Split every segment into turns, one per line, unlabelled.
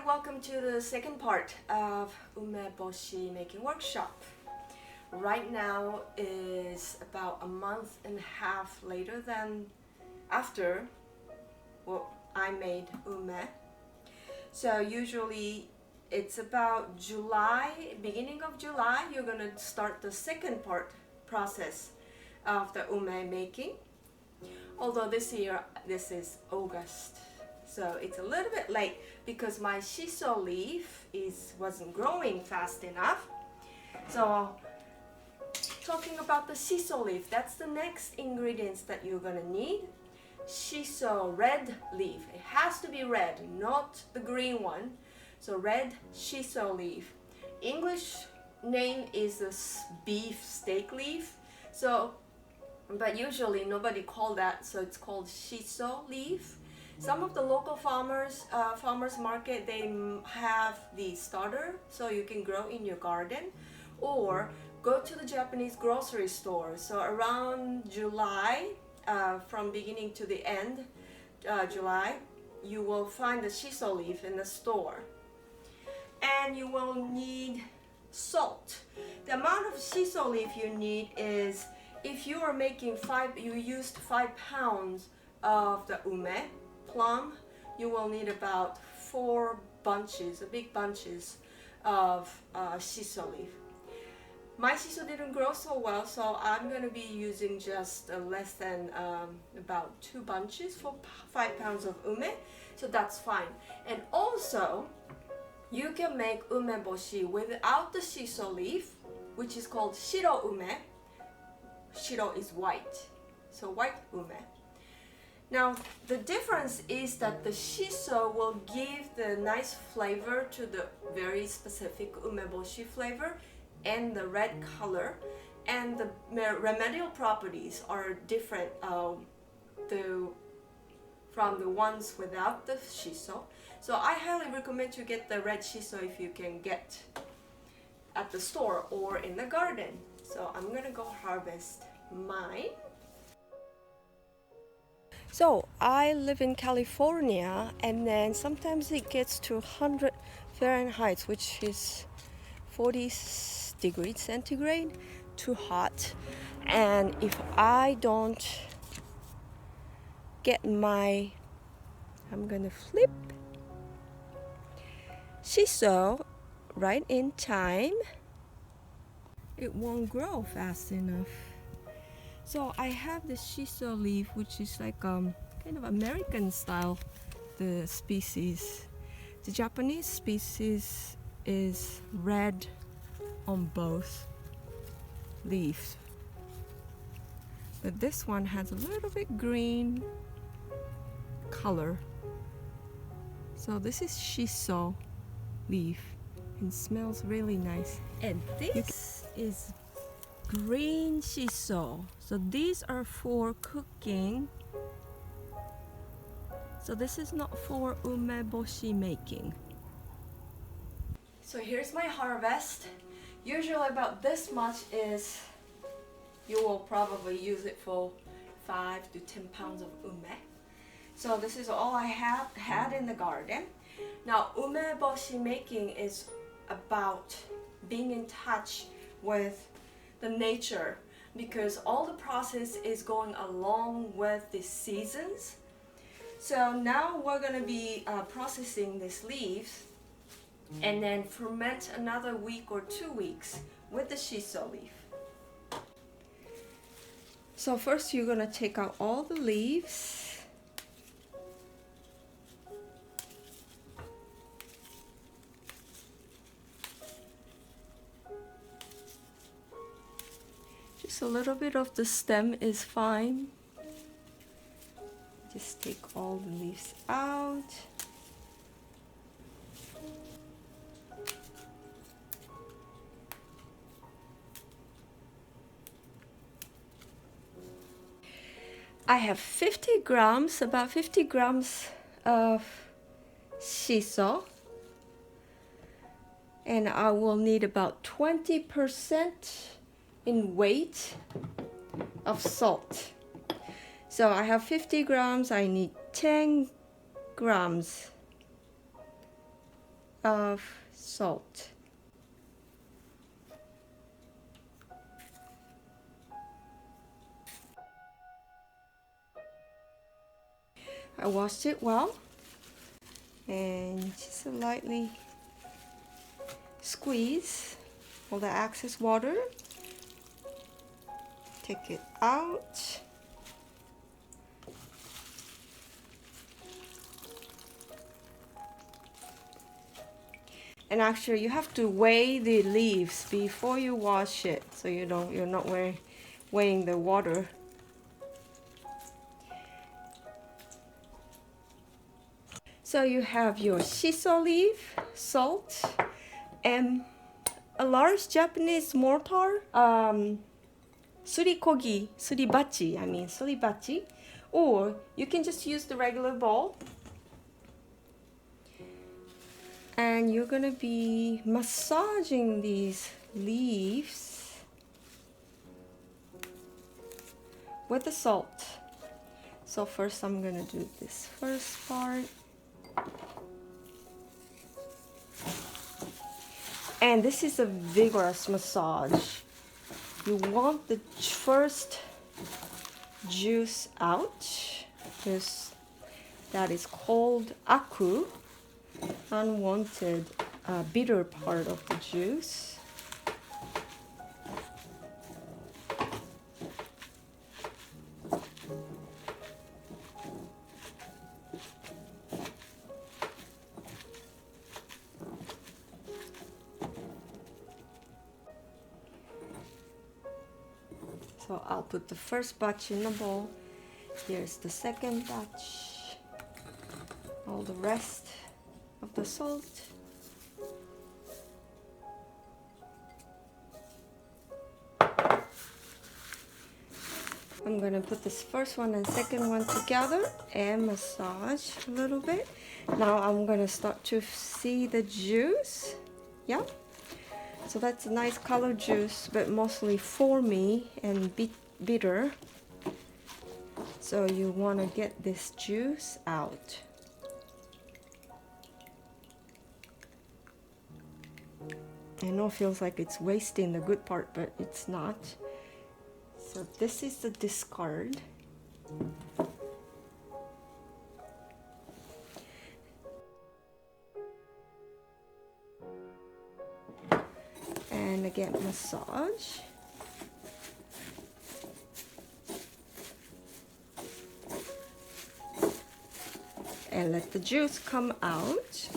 welcome to the second part of Umeboshi Making Workshop. Right now is about a month and a half later than after I made ume. So usually it's about July, beginning of July, you're gonna start the second part process of the ume making. Although this year, this is August. So it's a little bit late because my Shiso leaf wasn't growing fast enough. So talking about the Shiso leaf, that's the next ingredients that you're gonna need. Shiso red leaf, it has to be red, not the green one. So red Shiso leaf. English name is a beef steak leaf. But usually nobody call that, so it's called Shiso leaf. Some of the local farmers market, they have the starter, so you can grow in your garden, or go to the Japanese grocery store. So around July, from beginning to the end, July, you will find the Shiso leaf in the store. And you will need salt. The amount of Shiso leaf you need is, if you are making you used 5 pounds of the ume, plum, you will need about 4 bunches, big bunches of Shiso leaf. My Shiso didn't grow so well, so I'm going to be using just less than about 2 bunches for 5 pounds of ume, so that's fine. And also, you can make umeboshi without the Shiso leaf, which is called shiro ume. Shiro is white, so white ume. Now, the difference is that the Shiso will give the nice flavor to the very specific umeboshi flavor and the red color, and the remedial properties are different from the ones without the Shiso. So I highly recommend you get the red Shiso if you can get at the store or in the garden. So I'm gonna go harvest mine. So I live in California, and then sometimes it gets to 100 Fahrenheit, which is 40 degrees centigrade, too hot. And if I don't get I'm gonna flip Shiso right in time, it won't grow fast enough. So I have the Shiso leaf, which is like kind of American style, the species. The Japanese species is red on both leaves, but this one has a little bit green color. So this is Shiso leaf and smells really nice. And this is green Shiso. So these are for cooking. So this is not for umeboshi making. So here's my harvest. Usually about this much is, you will probably use it for 5 to 10 pounds of ume. So this is all I had in the garden. Now umeboshi making is about being in touch with the nature, because all the process is going along with the seasons. So now we're going to be processing these leaves and then ferment another week or 2 weeks with the Shiso leaf. So first you're going to take out all the leaves. Just a little bit of the stem is fine. Just take all the leaves out. I have 50 grams, about 50 grams of Shiso, and I will need about 20% in weight of salt. So I have 50 grams, I need 10 grams of salt. I washed it well and just lightly squeeze all the excess water. Take it out. And actually you have to weigh the leaves before you wash it, so you're not weighing the water. So you have your shiso leaf, salt, and a large Japanese mortar, suribachi, or you can just use the regular bowl. And you're gonna be massaging these leaves with the salt. So first I'm gonna do this first part. And this is a vigorous massage. You want the first juice out, because that is called appro, unwanted bitter part of the juice. So I'll put the first batch in the bowl. Here's the second batch. All the rest of the salt. I'm gonna put this first one and second one together and massage a little bit. Now I'm gonna start to see the juice. Yeah. So that's a nice color juice, but mostly foamy and bitter. So you want to get this juice out. I know it feels like it's wasting the good part, but it's not. So this is the discard. And again, massage. And let the juice come out.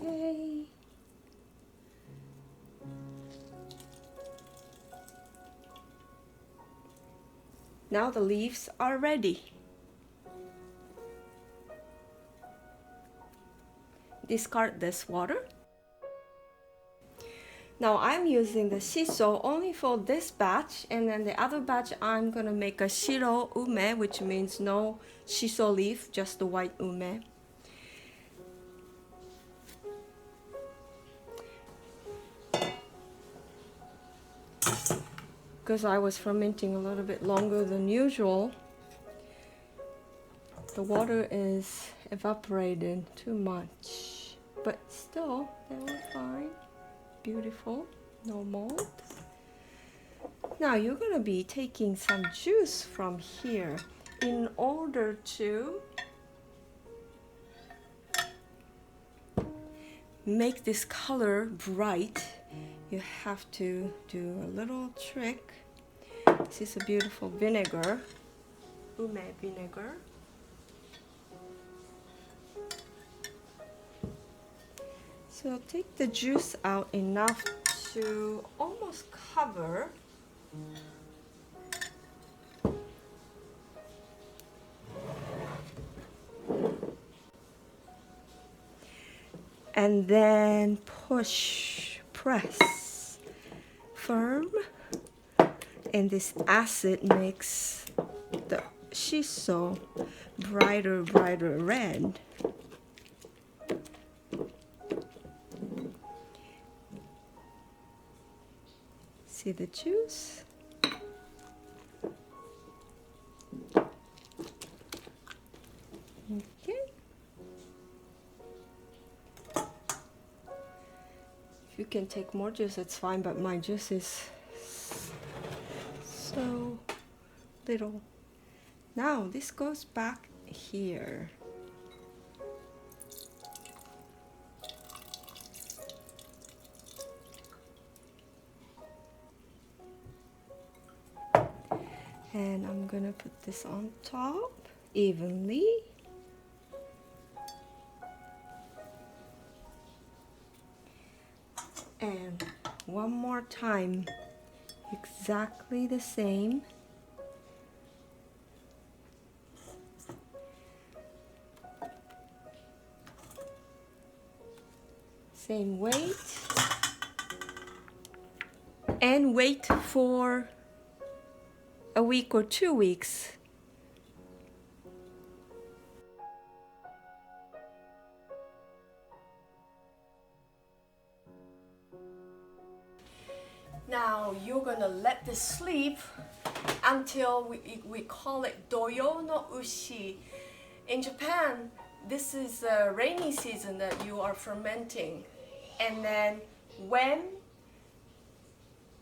Okay. Now the leaves are ready. Discard this water. Now I'm using the Shiso only for this batch, and then the other batch I'm gonna make a shiro ume, which means no shiso leaf, just the white ume. Because I was fermenting a little bit longer than usual, the water is evaporated too much, but still they were fine. Beautiful, no mold. Now you're gonna be taking some juice from here. In order to make this color bright, you have to do a little trick. This is a beautiful vinegar, ume vinegar. So take the juice out enough to almost cover. And then press firm. And this acid makes the shiso brighter red. See the juice? Okay. If you can take more juice, it's fine, but my juice is so little. Now this goes back here. And I'm gonna put this on top evenly. And one more time, exactly the same. Same weight. And wait for a week or 2 weeks. Now you're gonna let this sleep until we call it Doyo no Ushi. In Japan, this is a rainy season that you are fermenting. And then when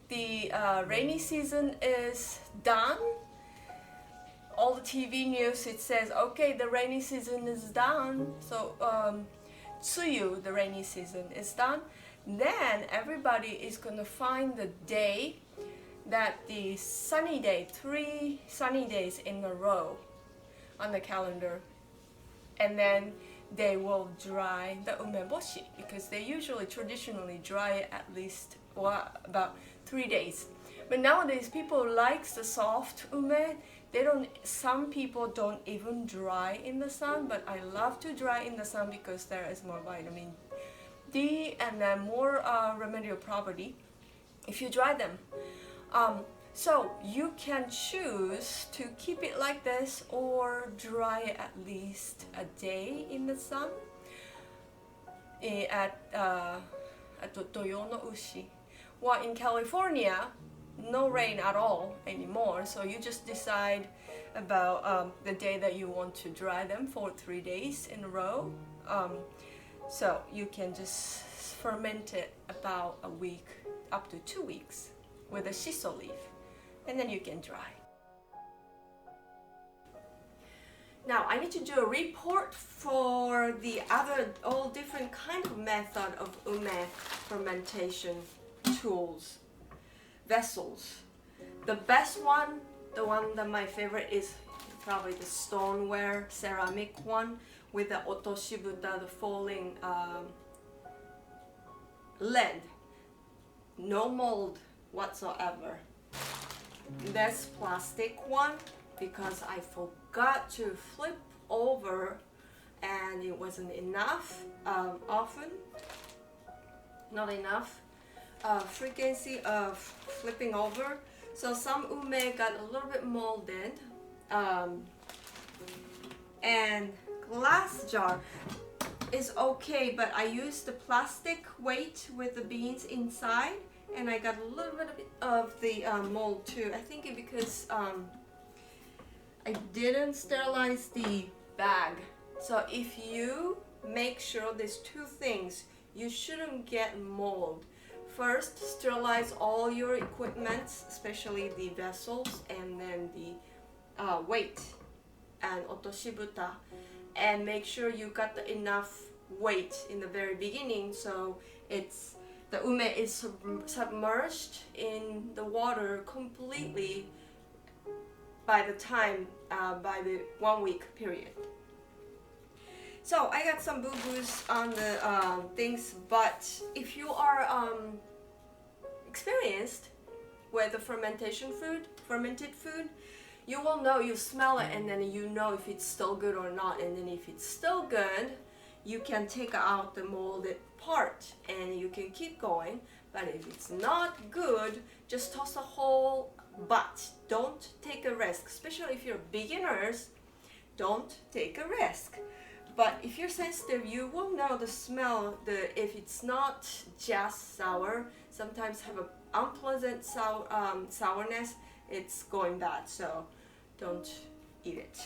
the rainy season is done, all the TV news, it says, okay, the rainy season is done. So tsuyu, the rainy season is done. Then everybody is gonna find the day that the sunny day, 3 sunny days in a row on the calendar. And then they will dry the umeboshi, because they usually traditionally dry it at least about 3 days. But nowadays people likes the soft ume. Some people don't even dry in the sun, but I love to dry in the sun because there is more vitamin D and then more remedial property if you dry them. So you can choose to keep it like this or dry it at least a day in the sun at Doyo no Ushi. Well, in California, no rain at all anymore, so you just decide about the day that you want to dry them for 3 days in a row. So you can just ferment it about a week, up to 2 weeks with a shiso leaf, and then you can dry. Now I need to do a report for the other all different kind of method of ume fermentation tools, vessels. The best one, the one that my favorite is probably the stoneware ceramic one with the otoshibuta, the falling lead, no mold whatsoever. This plastic one, because I forgot to flip over and it wasn't enough not enough frequency of flipping over, so some ume got a little bit molded. And glass jar is okay, but I used the plastic weight with the beans inside, and I got a little bit of the mold too. I think it because I didn't sterilize the bag. So if you make sure there's 2 things, you shouldn't get mold. First, sterilize all your equipment, especially the vessels, and then the weight and otoshibuta, and make sure you got enough weight in the very beginning, so the ume is submerged in the water completely by the time by the 1 week period. So I got some boo-boos on the things, but if you are experienced with the fermented food, you will know, you smell it, and then you know if it's still good or not. And then if it's still good, you can take out the molded part and you can keep going. But if it's not good, just toss the whole, but don't take a risk. Especially if you're beginners, don't take a risk. But if you're sensitive, you will know the smell. If it's not just sour, sometimes have a unpleasant sourness. It's going bad, so don't eat it.